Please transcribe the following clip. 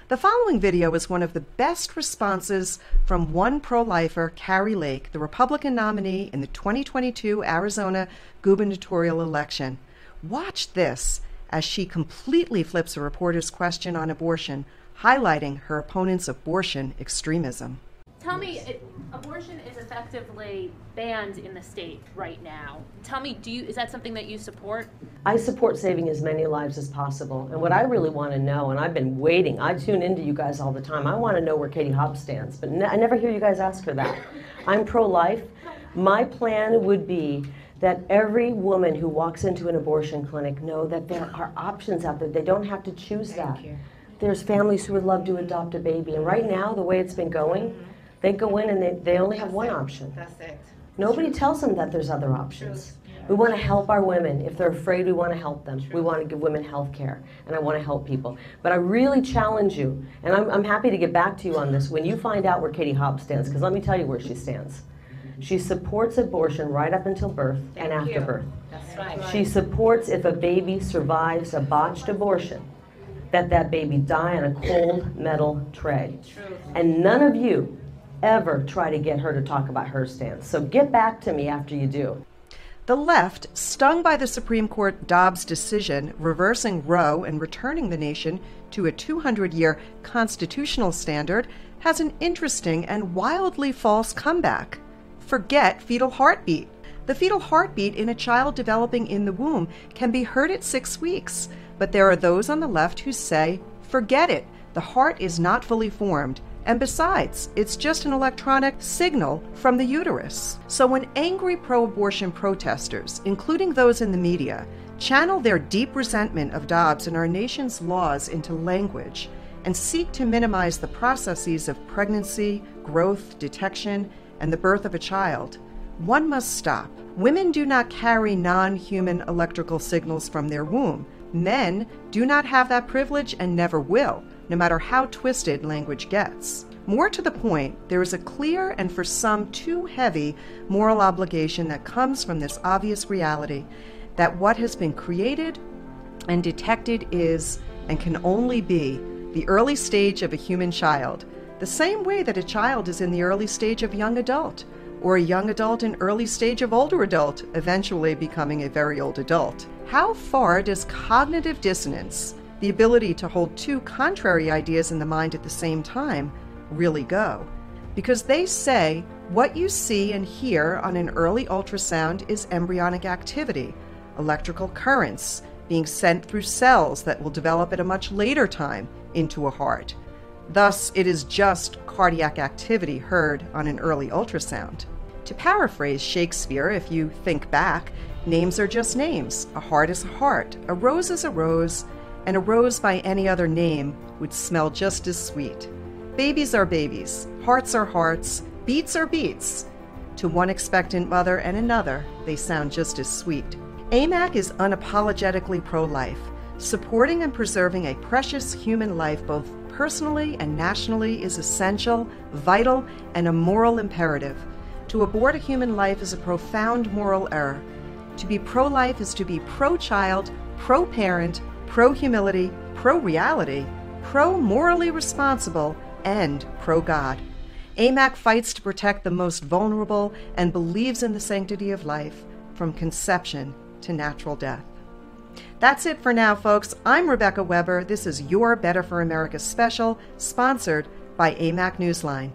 The following video is one of the best responses from one pro-lifer, Carrie Lake, the Republican nominee in the 2022 Arizona gubernatorial election. Watch this as she completely flips a reporter's question on abortion, highlighting her opponent's abortion extremism. Tell me, abortion is effectively banned in the state right now. Tell me, is that something that you support? I support saving as many lives as possible. And what I really want to know, and I've been waiting, I tune into you guys all the time, I want to know where Katie Hobbs stands, but I never hear you guys ask her that. I'm pro-life. My plan would be that every woman who walks into an abortion clinic know that there are options out there. They don't have to choose that. There's families who would love to adopt a baby, and right now, the way it's been going, they go in and they only have one option. That's it. Nobody tells them that there's other options. We want to help our women. If they're afraid, we want to help them. We want to give women health care, and I want to help people. But I really challenge you, and I'm happy to get back to you on this, when you find out where Katie Hobbs stands, because let me tell you where she stands. She supports abortion right up until birth and after birth. That's right. She supports if a baby survives a botched abortion, that baby die on a cold metal tray. And none of you ever try to get her to talk about her stance. So get back to me after you do. The left, stung by the Supreme Court Dobbs decision reversing Roe and returning the nation to a 200-year constitutional standard, has an interesting and wildly false comeback. Forget fetal heartbeat. The fetal heartbeat in a child developing in the womb can be heard at 6 weeks, but there are those on the left who say, forget it, the heart is not fully formed. And besides, it's just an electronic signal from the uterus. So when angry pro-abortion protesters, including those in the media, channel their deep resentment of Dobbs and our nation's laws into language and seek to minimize the processes of pregnancy, growth, detection, and the birth of a child, one must stop. Women do not carry non-human electrical signals from their womb. Men do not have that privilege and never will, no matter how twisted language gets. More to the point, there is a clear and for some too heavy moral obligation that comes from this obvious reality that what has been created and detected is and can only be the early stage of a human child, the same way that a child is in the early stage of young adult, or a young adult in early stage of older adult, eventually becoming a very old adult. How far does cognitive dissonance, the ability to hold two contrary ideas in the mind at the same time, really go? Because they say what you see and hear on an early ultrasound is embryonic activity, electrical currents being sent through cells that will develop at a much later time into a heart. Thus, it is just cardiac activity heard on an early ultrasound. To paraphrase Shakespeare, if you think back, names are just names. A heart is a heart, a rose is a rose, and a rose by any other name would smell just as sweet. Babies are babies, hearts are hearts, beats are beats. To one expectant mother and another, they sound just as sweet. AMAC is unapologetically pro-life, supporting and preserving a precious human life both personally and nationally is essential, vital, and a moral imperative. To abort a human life is a profound moral error. To be pro-life is to be pro-child, pro-parent, pro-humility, pro-reality, pro-morally responsible, and pro-God. AMAC fights to protect the most vulnerable and believes in the sanctity of life from conception to natural death. That's it for now, folks. I'm Rebecca Weber. This is your Better for America special, sponsored by AMAC Newsline.